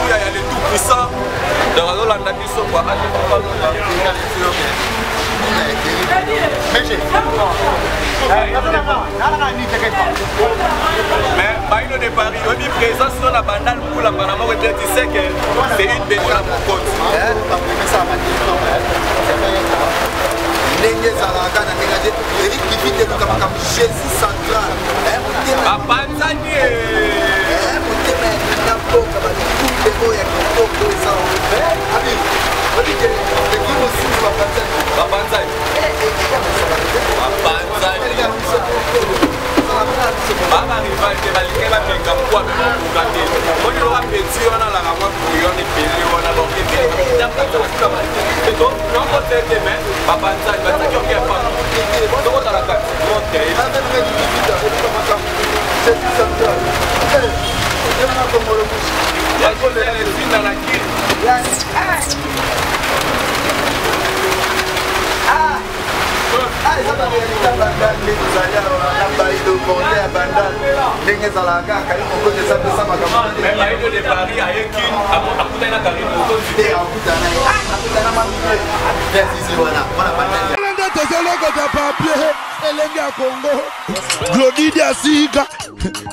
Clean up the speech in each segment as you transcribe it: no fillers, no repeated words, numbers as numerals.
Alléluia, il y a le tout puissant. Donc, on a mis ça quoi. Mais Baïno de Paris, on dit présence sur la banane pour la Panama, tu sais que c'est une belle pour compte. Jésus central.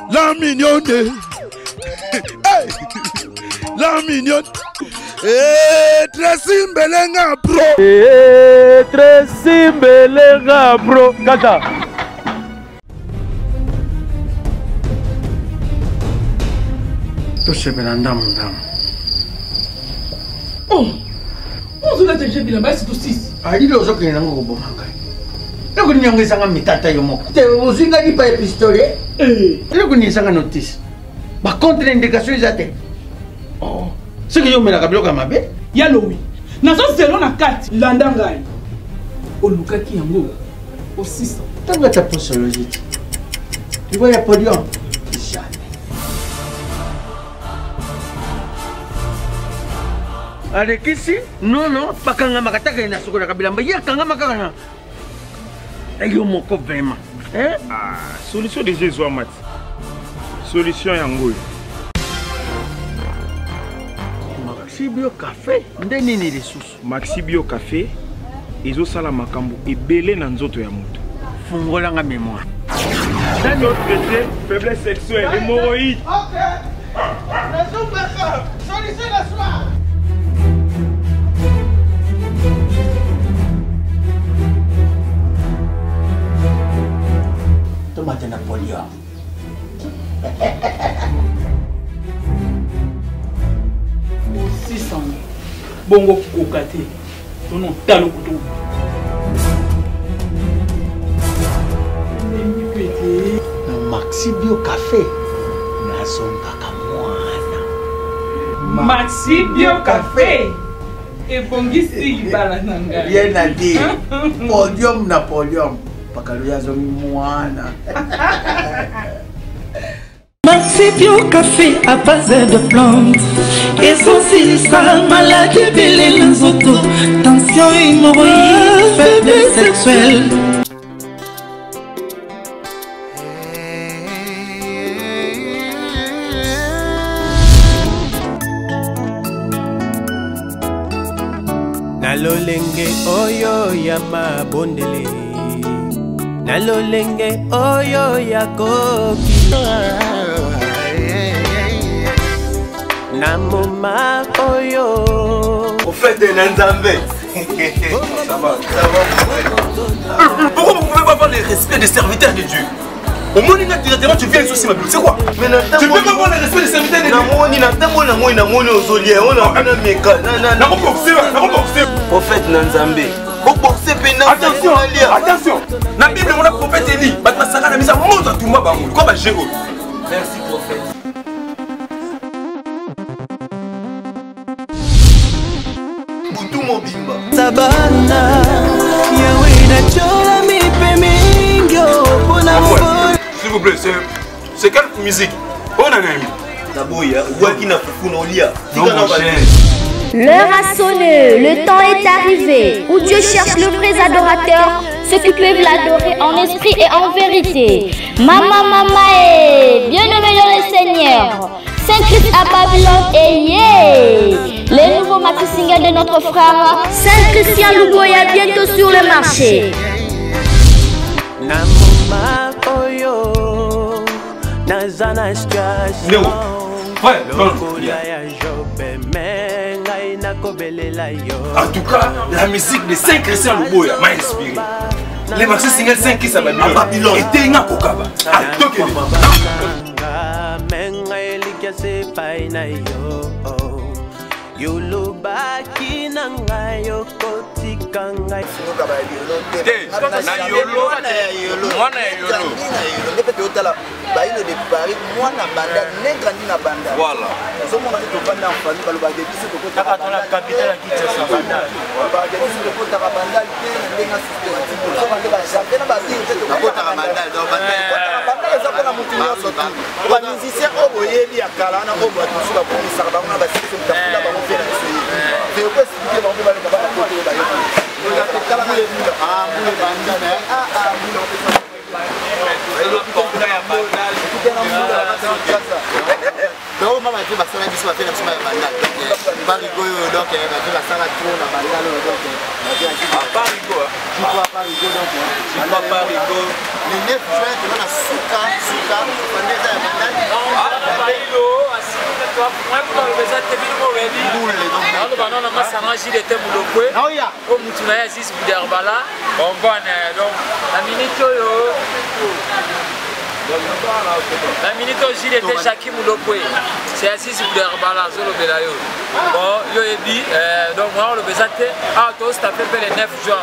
La mignonne, la mignonne, Tracy Mbelenga bro, Tracy Mbelenga bro, Kata. Touché Belanda madame. Oh, on se l'a déjà vu là-bas, c'est aussi. Ah, il est aux autres qui n'ont pas de bon manga. Là, vous n'avez pas de tata yomo. Vous n'avez pas de pistolet. Là, vous n'avez pas de notice. Par contre, l'indication est à terre. Oh, ce que je me l'ai dit à ma bête. Yaloui. Nous sommes selon la carte. Landangai. Au Lukaki Yango. Au 600. T'as vu ta posologie. Tu vois, il y a podium. Jamais. Allez, ici? Non, non, pas quand on m'a attaqué, il a sauvé la Kabila. Il y a quand on m'a attaqué. Il y a mon cop vraiment. Ah, solution de Jésus, Mat. Solution Yango. Maxi Bio Café, ndeni ni ressources. Maxi Bio Café, izo sala makambo ebele na nzoto ya moto. Fungola nga mémoire. Dans notre traité, faiblesse sexuelle, hémorroïde. Ok. Solution la soir. Tomate Napoléon. Au 600. Bongo Kokate. Ton nom, Talo Couteau. Maxi Bio Café. Maxi Bio Café. Et Bongisi Balananga. Bien à dire. Podium Napoléon. Pakaluya zomi mwana. Maxi Bio Café à base de plantes. Essentiel, maladie, belle les autos. Tension, hémorroïde, faiblesse sexuelle. Nalolenge oyo ya mabondele. Nalolenge oyo ya koki. Namoma oyo. Au fait de Nzambe. Ça va. Pourquoi vous ne pouvez pas avoir le respect des serviteurs de Dieu? Au moins, directement, tu viens ici, ma Bible. C'est quoi? Tu ne peux pas avoir le respect des serviteurs de Dieu. Prophète Nzambe. Attention, attention. La Bible, on a prophète Élie. Merci, prophète. Sabana Yahweh na chola mi pemingyo pona mbona. S'il vous plaît, c'est quelle musique? On a même. L'heure a sonné, le temps est arrivé, où Dieu cherche le vrai adorateur, ceux qui peuvent l'adorer en esprit et en vérité. Maman, bien-aimé dans le Seigneur, Saint-Christ à Babylone et yeah! Les nouveaux maxi singles de notre frère Saint-Christian Luboya bientôt sur le marché. En tout cas, la musique de Saint-Christian Luboya m'a inspiré. Les maxi singles 5 qui s'appellent Babylone étaient un kokaba. Yolobaki nanga yokotika ngai mwana ya yolo ndepete otala baino de Paris mwana banda negrandi na banda voilà somona ni tofanda en famille balobaka biso tokotaka dans la capitale à Kinshasa banda balobaka biso tokotaka banda te ndenga systématique soka nde bajampe na babiri te tokotaka banda donc banda eza mpona motu nyonso tu bamusicien oyo boyebi ya kala wana oyo bato mosusu bakomisaka bango na basikisi motafunda bango mpe na biso yebi teko esipike bango mpe baleka banakote oyo bayebi donc mama tu vas faire biso va faire biso ya bandal donc barigo donc tu vas faire trop na bandal donc barigo tu vas barigo donc tu vas barigo le 9 juin tu vas suka bandeza ya bandal bailo asika toi moi pour le beza te bino webi boule donc banana masanga jile te mulokwe oya o mutu na yasis biderbala bon donc la minute yo la minute au gilet était Jackie Moulopoué. C'est assis sur le Herbala, Zolo Belayo. Bon, yo ebi, donc moi on le besate. Ah, toi, c'est à peu près les 9 jours.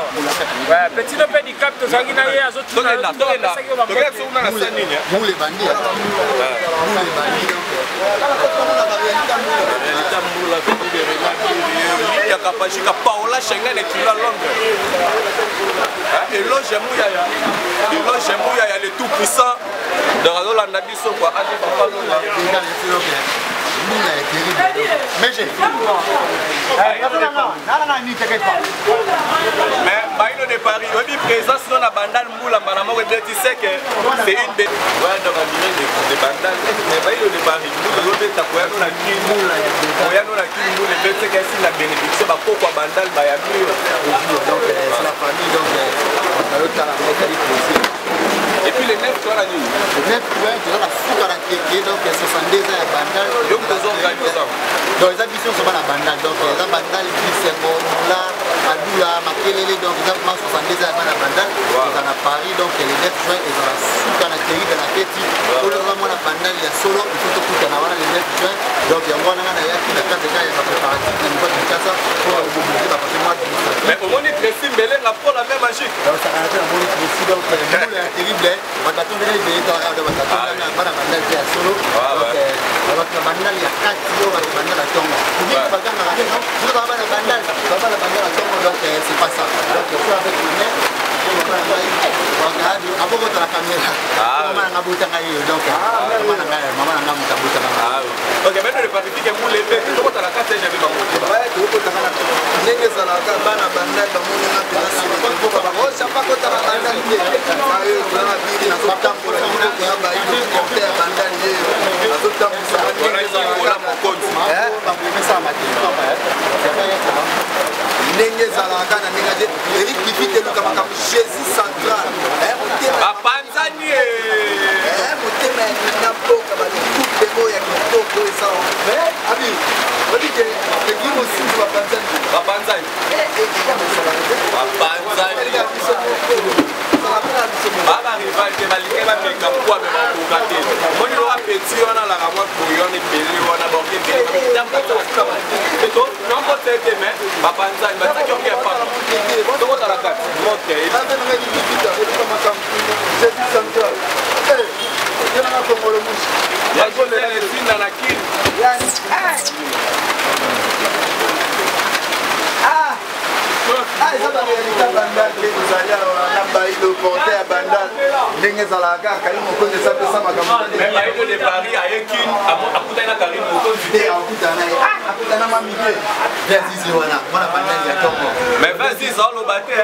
Ouais, petit peu de cap, tu as gagné à Zoto. Donc, là, sur la scène. Vous les bandits. Vous les bandits. Il y a Kapachika Paola Schengen et tu l'as longue. Et l'ange Mouyaya. Et l'ange Mouyaya, le tout puissant. De Razola Nabiso, quoi. Mais j'ai. Mais Baino de Paris, oui, présence dans la bandale Moula, Manamo, tu sais que c'est une bête. Ouais, dans la mirée de bandale, mais Baino de Paris, nous, l'autre, t'as quoi, nous, la Kimou, les bêtes, c'est qu'elle la bénédiction, bah, pourquoi bandale, bah, il y a mieux. Donc, c'est la famille, donc, on a l'autre à la mécanique aussi. Et puis les 9 tu as la nuit. Les 9 tu as la soupe à la kéké, donc 62 ans à bandal. Donc les hommes gagnent ça. Donc les ambitions sont pas la bandal, donc les bandal, c'est bon, là, Adoula, Makelele, donc les ambitions 62 ans à bandal. Ils sont à Paris, donc les 9 juin, ils ont la soupe à la kéké de la kéké. Pour le moment, la bandal, il y a solo, il faut tout en avoir les 9 juin. Donc il y a moi, il y a qui n'a pas de cas, il y a préparatif, il y a une boîte de casa pour le mobiliser, parce que moi, mais au moins, il précise, mais là, pour la même magique. Donc ça va être un bon précis, donc le moule est terrible. Bataton vile vile tawaka ndo bataton na bana bandal ya solo donc la bandal ya kati yo ba bandal ya tongo ni ba kanga na no je ba bana bandal ya tongo donc c'est pas ça donc il faut avec le nez regarde aboko ta caméra mama na buta ngai donc mama na ngamu buta na ok maintenant le parti que moule le to ko ta la kati j'avais bango ouais to ko ta na ndenge zala ka bana bandal ba mona na place ko ba ko chapa ko ta bandal ni ayo na bili na so tampo na ko ya ba ino ko te bandal ni na so tampo sa ni za mo konti ba mo sa ma ti ndenge zala ka na ndenge Eric Kifite luka makamu Jésus central bapanzani motema na boka ba coupe mo ya kitoko esa abi odi ke église aussi bapanzani bapanzani baba rival te balike bameka poa me bakoka te moni loka peti wana alaka mwa bouillon ebele wana borke ebele nongo te te me bapanzani bataki oke papa tokotala kati moke yazolesinda na kini eza barealita bandal te tozali na bailo porte ya bandal ndenge ezalaka kaka ye mokonzi esapesa makambo bailo de paris ayekini akutani na karim mokonzi te akutana ye akutana mamike zizi wana mwana bandal ya tongo mais vas-y ça oloba te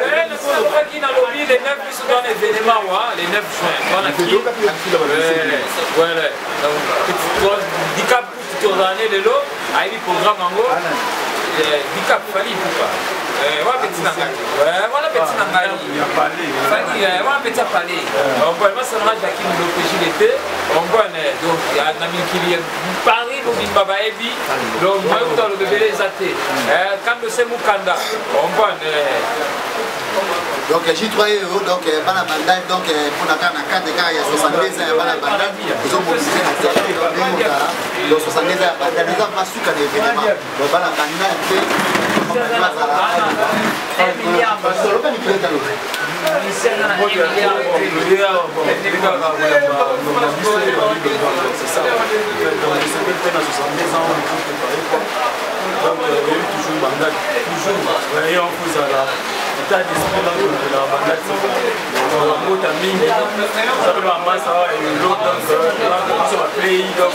qui dans lobby les 9 plus dans l'événement les 9 juin on a qui voilà donc handicap tozalane lelo ayebi programme yango dikap fali pupa wana peti na ngai wana peti na ngai wana peti ya pale ombone basananga jaki moloko jilete ombone donc na mikili paris mobimba bayebi donc moyekuta lobebele eza te kando se mokanda ombone donc J3 euros donc bana bandal donc pour la carte 4 cas il y a 72 ans bana bandal ils ont mobilisé la terre donc 72 ans bandal ils ont pas su qu'un événement donc bana bandal l'état d'esprit de la bandade, la moto à mine, ça peut la masse et l'autre sur la play, donc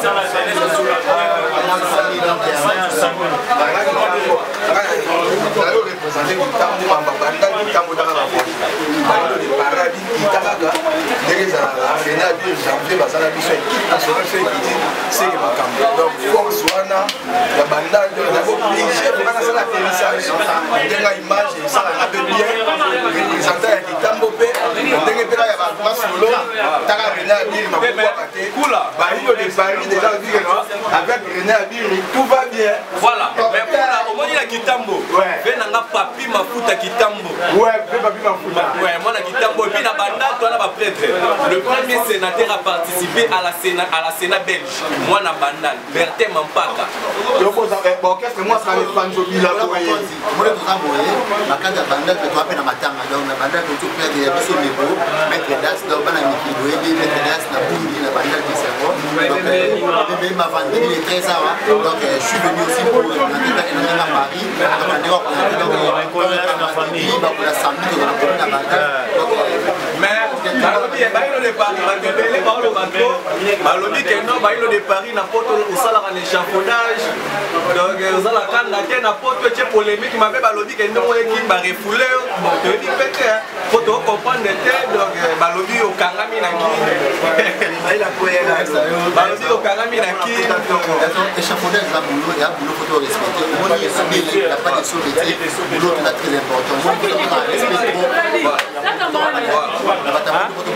ça la jeunesse sur la ça va bien représentant ya kitambo pe ndenge pe la ya ba masolo taka René Abiri makubwa kate bayo de Paris déjà dit avec René Abiri tout va bien voilà mais voilà au moins la kitambo fait nanga papi mafuta kitambo fait papi mafuta moi na kitambo et puis na banda toi na ba prêtre le premier sénateur a participé à la Sénat belge moi na banda Bertin Mampaka yoko ça bon qu'est-ce que moi ça me fan jobi là pour moi tout ça moyen la carte banda que toi pe na matanga donc na banda que tu peux dire biso mebo mettre das donc bana mikilo et mettre das na bundi na banda qui servo donc bébé m'a vendu les 13 ans donc je suis venu aussi pour na Paris donc on est donc la famille donc la samedi dans la commune na banda mais bailo de Paris bakebele baolo bato balobi ke non bailo de Paris na poto osalaka na échafaudage donc ozala kanda te na poto tie polémique mabe balobi ke non eki ba refoulé bon toyebi pete poto comprendre te donc balobi okangami na kini balobi okangami na kini échafaudage la boulot ya boulot photo respecté on y est la pas de sauveté boulot là très important on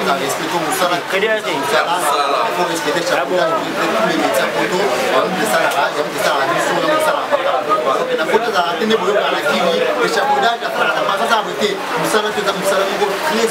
doit respecter il faut respecter chaque fois tous les métiers photo de ça la mission de ça la photo dans la télé boulot dans la kini l'échafaudage la pas ça arrêté ça là très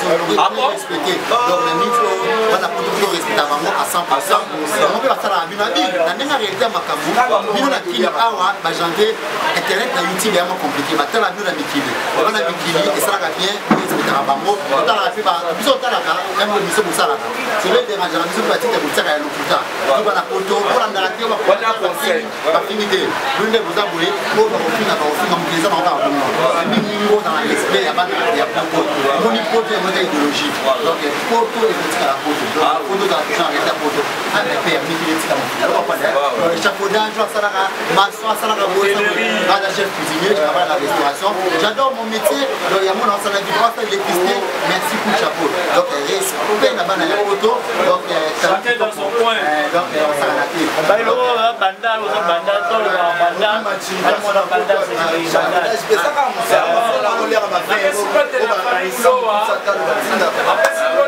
honoré respecté donc les micro la photo respecter vraiment à 100% on peut faire la binabi na ndenga réalité makambu bino na kini awa ba janvier internet na YouTube est compliqué ba tala bino na mikili bana mikili et ça la bien respecter bango tala la ba biso tala ka même biso musala c'est le dérangeant biso ba tite musala ya lokuta ni bana poto pour la narrative ba finité l'une vous abouler pour ba mukeza ba ba ni niveau dans l'esprit ya bana ya poto moni poto et modèle idéologie donc poto et la poto poto dans genre état poto a permis de tirer alors pas l'échafaudage ça la maçon ça la la chef cuisinier je travaille à la restauration j'adore mon métier donc il y a mon ça la vidéo ça l'électricité merci pour le chapeau donc respect la bana ya poto donc chacun dans son coin donc ça la tête bailo banda aux banda dans le banda tout le monde banda c'est ça comme ça on l'air va faire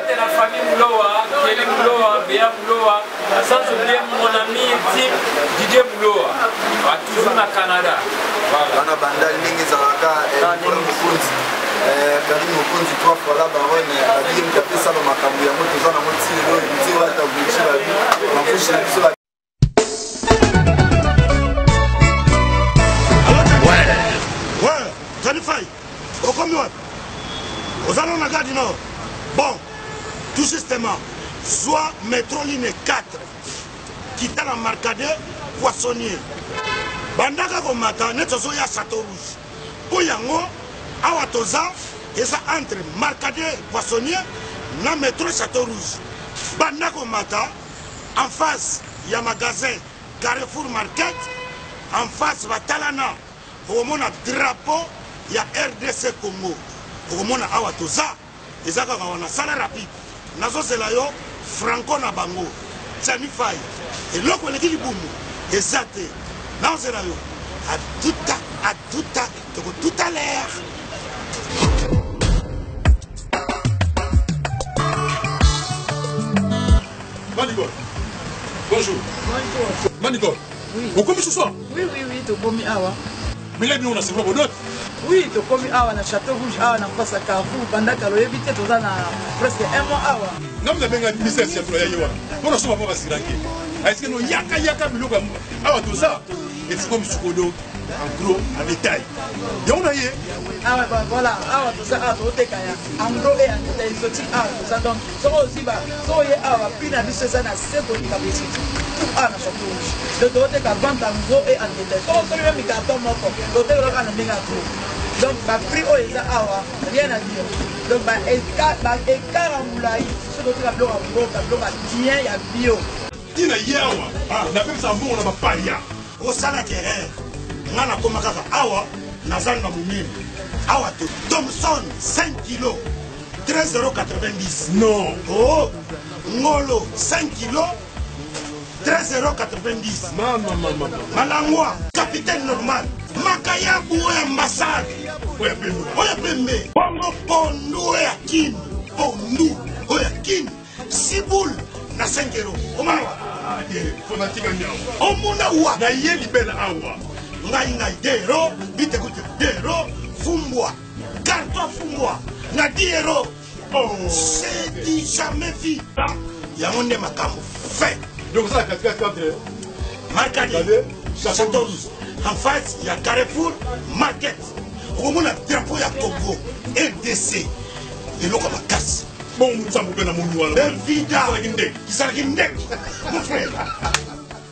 de la famille Mouloa, Kelly Mouloa, Béa Mouloa, sans oublier mon ami intime Didier Mouloa, toujours au Canada. Voilà. Bandal Ningi Zaraka et Mokonzi. Karim Mokonzi 3 fois la baronne, a dit que tu as ça dans ma caméra, moi tu as dans mon tir, tu as ta bouche la vie, ma bouche la vie. Ouais, ça ne faille. Au combien? Aux allons la gare du Nord. Bon, tout justement, soit métro ligne 4, quitte la marcade, poissonnier. Bandaka comme matin, net au ya Château Rouge. Pour yango, awatoza, et ça entre marcade, poissonnier, na métro Château Rouge. Bandaka comme matin, en face, il y a magasin Carrefour Market, en face, Batalana, au monde drapeau, il y a RDC Congo. Au monde awatoza. ezaka wana sala rapide nazo zela yo franco na bango Tchani Faye eloko eleki libumu eza te naozela yo à tout à l'heure. Manigol, bonjour. Bonjour. Manigol, oui. Vous commis ce soir? Oui, tu commis awa. Mais là, nous, on a c'est quoi d'autre? Oui, tu commis awa na Château Rouge, awa na face à Carrefour, pendant que l'on évite tout ça presque un mois awa. Non, mais bien, il ministère c'est toi, yawa. On a souvent pas si ranké. Est-ce que nous yaka biloko awa tout ça? Et c'est comme Sukodo, en gros, en détail. Et on a yé. Ah ouais, voilà, awa tout ça, awa tout kaya. En gros et en détail, exotique awa tout ça. Donc, ça aussi, ça y est awa, puis na biso ça na seko ni kabisi. Tout awa na Château Rouge. Le doté ka vente en gros et en détail. Ça aussi même carton moko. Doté le ka na menga gros. Donc, prix au eza awa, rien à dire. Donc, écart en moulay, ce doté ka bloc en gros, ka bloc bien, il y a bio. Tina yawa, na pep sa mbongo na bapaya. Osala terrain. Ngana koma kaka awa nazali na mumini. Awa te Thomson 5 kg 13,90 €. Non. Oh, Ngolo 5 kg 13,90 €. Maman. Malangwa capitaine normal. Makaya boué ambassade. Oya pembe. Oya pembe. Bongo pondu ya kim. Pondu. Oya kim. Siboul na 5 €. Omawa. Fonatika nyawa. Omuna wa. Na ye libela awa. Ngai 2 €, bite kote 2 €, fumbwa, carton fumbwa, na 10 €. Oh, c'est dit jamais vu. Yango nde makambo fait. Donc ça, 4 Marcadi, Château Rouge. En face, il y a Carrefour Market. Au moins, le drapeau ya Togo, RDC. Et l'eau comme la casse. Bon, nous sommes bien à mon noir. Vida, qui s'arrête. Mon frère.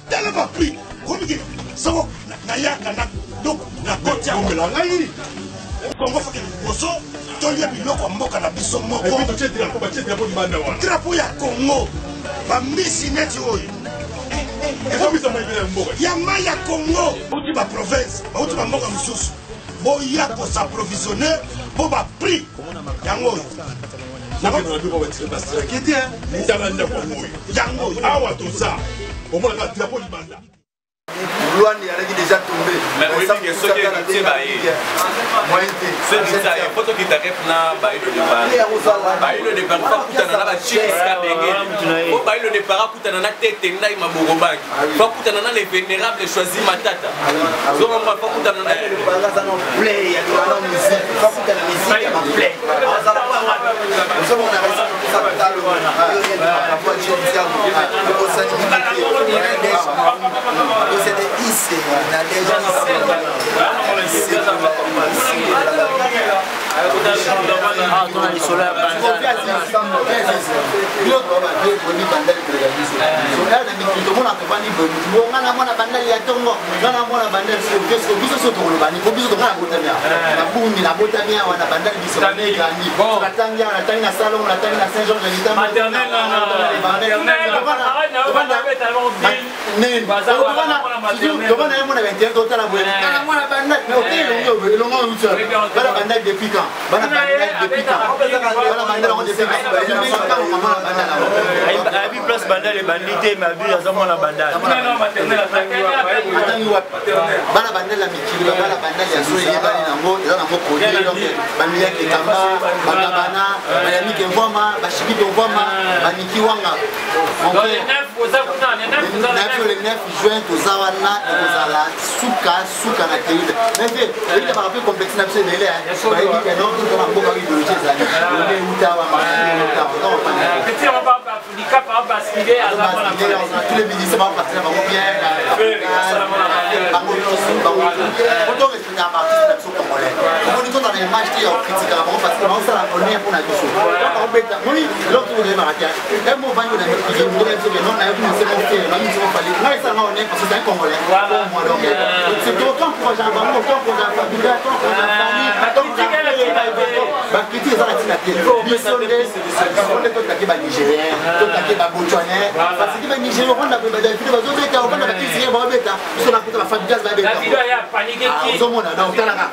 T'as pas pris. Comme il dit, ça va. Nayaka na donc na kotia ngomela ngai Kongo fa ke boso to lia biloko mboka na biso moko et puis to tete la ko tete la di banda wa drapeau ya Congo ba misi neti oyo e ko misa mai bela mboka ya mai ya Congo uti ba province ba uti ba mboka mususu bo ya ko s'approvisionner bo ba prix yango na ba na duko wetsi ba straketi ndala nda Congo yango awa to ça au moins la drapeau di banda. Luandi a déjà tombé. Mais oui, que ce qui est baillé. C'est ça, il faut que tu t'arrêtes là, baillé le départ. Baillé le départ, pas que tu as la chic, faut baillé le départ, que tu as la tête, tu as ma bourgogne. Faut que tu as les vénérables choisis ma tata. Donc, on va pas que tu as la play, il y a la musique, faut que tu as la musique à ma play. Nous sommes en arrêt, ça va dans le monde. La voix de Jésus, c'est des ici, on a déjà place bandal et bandité ma vie à zaman la bandal bana bandal la mikilo bana bandal ya zoye bani nango eza nango kodé donc bani ya kitamba bana bayami ke voma bashibi to voma baniki wanga donc le 9 juin tozawana tozala suka na terrible mais fait il va rappeler complexe na biso délai ba ebi ke non tout na mboka idéologie ezali on est utawa petit on va Africa par basculer à la tous les ministres vont partir vraiment bien on doit respecter un artiste sur congolais on dit dans les matchs qui ont critiqué avant parce que on ça on est pour la biso donc on peut oui l'autre vous devez marquer un mot va nous expliquer vous devez dire non on a eu c'est mon frère on a mis sur parler là ça on est parce que c'est un congolais moi donc c'est autant pour Jean Bamou autant pour la famille autant pour la famille donc bah critique eza na ntina te biso nde totaki banigérien totaki babotswanais parce que banigérien okonda badafide bazobeta okanda bakisike baobeta biso nakuta bafabigas babetaozomona donc talaka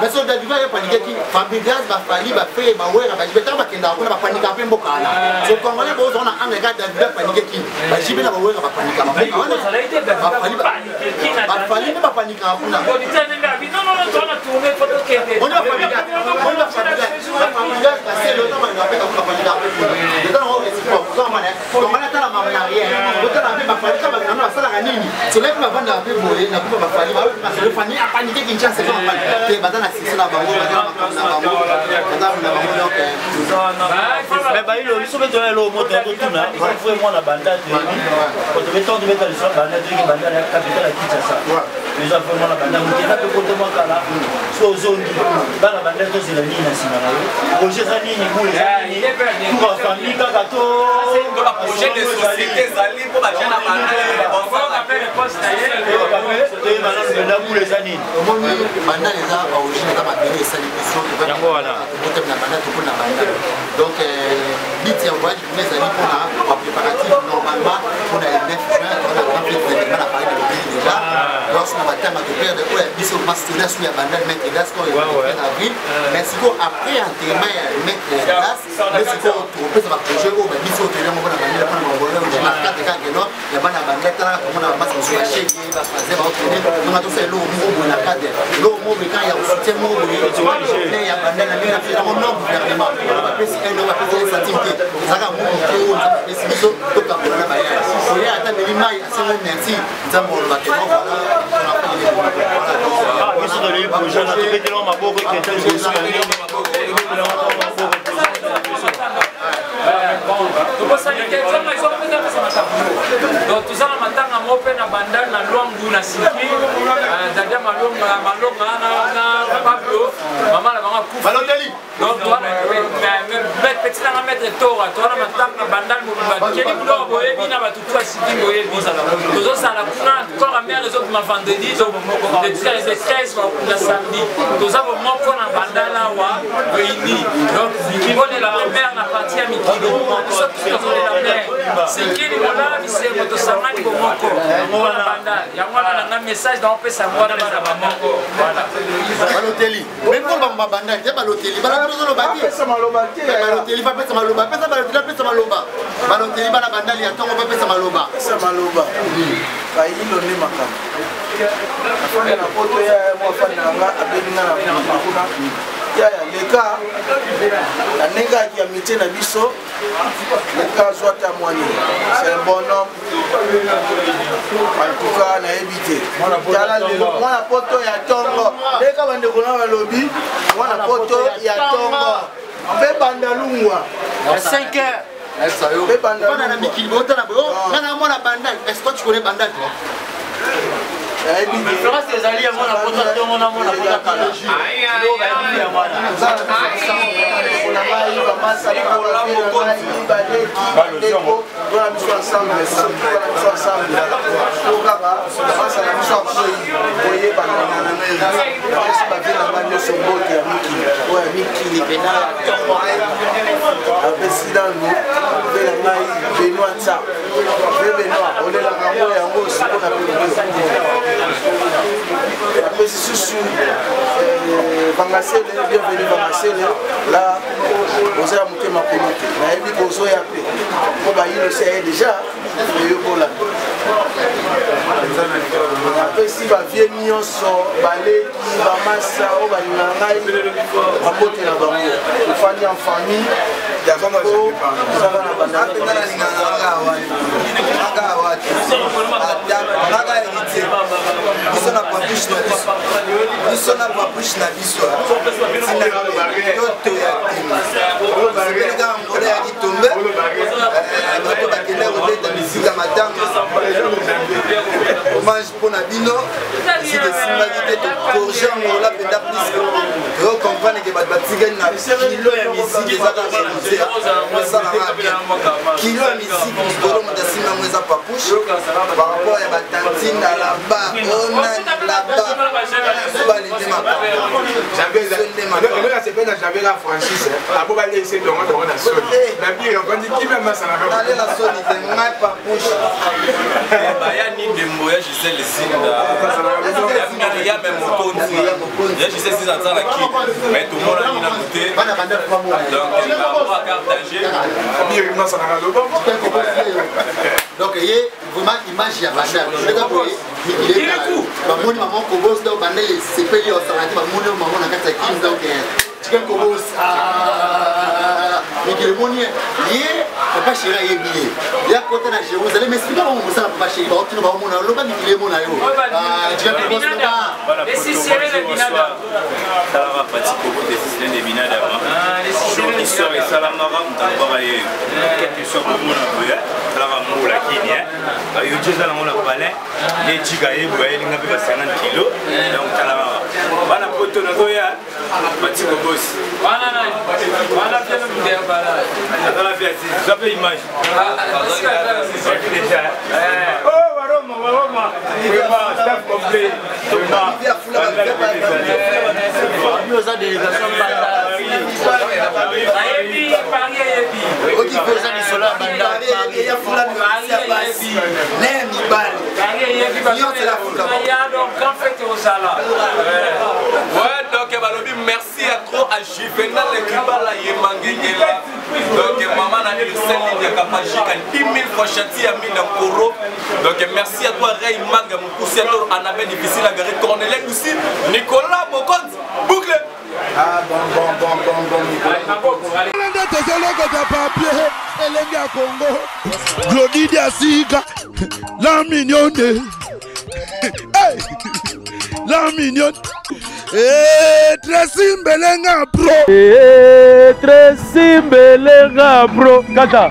mais so davido ya panikeki fabigas bafali bafeye bawera bajibetaka bakendaka kuna bapanika mpe mboka wana so congolais bozona angeka davido ya panikeki bajibe na bawera bapanika bafali nde bapanikaka kuna donc bit ya voyage mais ali pour préparatif normalement pour la 9 juin on a grand fête d'événement à Paris de l'objet déjà lorsqu'on va terme de perdre quoi biso master sur la bandale mettre das quoi en avril mais c'est quoi après enterrement ya mettre das mais c'est quoi trop ça va projet au biso télé mon na bandale pour mon bonheur on a quatre cas que non ya bana bandale tala comme on a masse sur la chaîne va fazer va télé on a tout fait l'eau mo na cadre l'eau mo quand il y a soutien mo il y a bandale na fait mon nom gouvernement on va passer un on va passer centime zaka mo ko pesi biso to ka bona ba ya so ya ata beli mai asema merci nzambo ba ke mo biso de le projet na tokete lo maboko ke tel biso ya nini donc tozala matanga mo mpe na bandal na lwangu na siki dada malonga na pablo mama na bango akufa donc petit nanga maître tora towana matanga bandal mobimba keli biloko boyebi na batutu ya siki boyebi tozosala kuna kora mare ezobima vendredi de 13 na samedi toza bomoko na bandal awa réuni donc kolela bamare na parti ya mikili soki tozolela mare sikili molala bisengo tosangani bomoko na bandal yango wana nanga message naopesa yango wana bana bamoko baloteli même pour bamba bandal te baloteli baloteli bapesa maloba pesa baloteli apesa maloba baloteli bana bandali ya ntongo bapesa maloba kayilo nde makambo afanda na poto ya mwafanda nanga abelinga na kuna yaya leka na ndenge ya métier na biso leka zwata mwani c'est un bon homme en tout cas nayebi te tala lelo mwana poto ya ntongo leka bandeko na balobi mwana poto ya ntongo mpe bandalungwa 5 heures on a mis qui bota na bo na mwana bandal est-ce que tu connais bandal toi Florence les alliés à mon apôtre de mon amour à la cala. Après Soussou, Vangasele, bienvenue Vangasele. Là, vous avez monté ma communauté. On a dit qu'on soit appelé. Il le sait déjà. Après, si va vieux mignon sont balé, qui va massa, on va y va monter la banque. Il faut aller en famille. Hommage pour Nabino, si des similarités de projet, on l'a fait d'appliquer. On comprend que les bâtiments n'a kilo et musique, les adas kilo et musique, nous allons me dire que nous avons pas poussé par rapport à la tantine à la barre, on a la barre. j'avais la Francis. Après, il essaie de rentrer dans la zone. La bière, on dit qui même ça n'a pas. Allez, la zone, il est mal par bouche. Il y a ni de moyens, je sais les signes. Il y a même mon compte. Je sais si ça tient la qui. Mais tout le monde a mis la bouteille. Donc, il va partager. Donc, il y a vraiment l'image de la bandale. Il est là. Mamoni maman Kobos donc bandale c'est payé au salati mamoni maman na kata kim donc chicken Kobos mais que moni lié papa chéri est bien il y a côté na Jérusalem mais c'est pas mon ça papa chéri ba otino ba mona lo ba mi mona yo chicken Kobos ba et si c'est le binada ça va pas petit Kobos c'est le binada les histoires et salamara on va y quelque chose pour mona boya ça va moula Kenya yo déjà là on a parlé les chigaye boya linga pe 50 kg donc salamara bana poto na zoya petit Kobos Voilà bien le bouteille voilà. Dans la vie, ça fait image. Oh, Waroma. Staff complet. Ouais, donc merci à trop à Juvenal qui parle à Yemangengela. Donc maman a eu celle de Kapajika 10 000 fois châti à 1000 euros. Donc merci à toi Ray Mag Moukoussiato Annabelle difficile à gérer Cornelette aussi Nicolas Mokonzi boucle. Ah bon Nicolas. Glodidi Asika, la mignonne. Hey, la mignonne. Tracy Mbelenga bro. Tracy Mbelenga bro. Kata.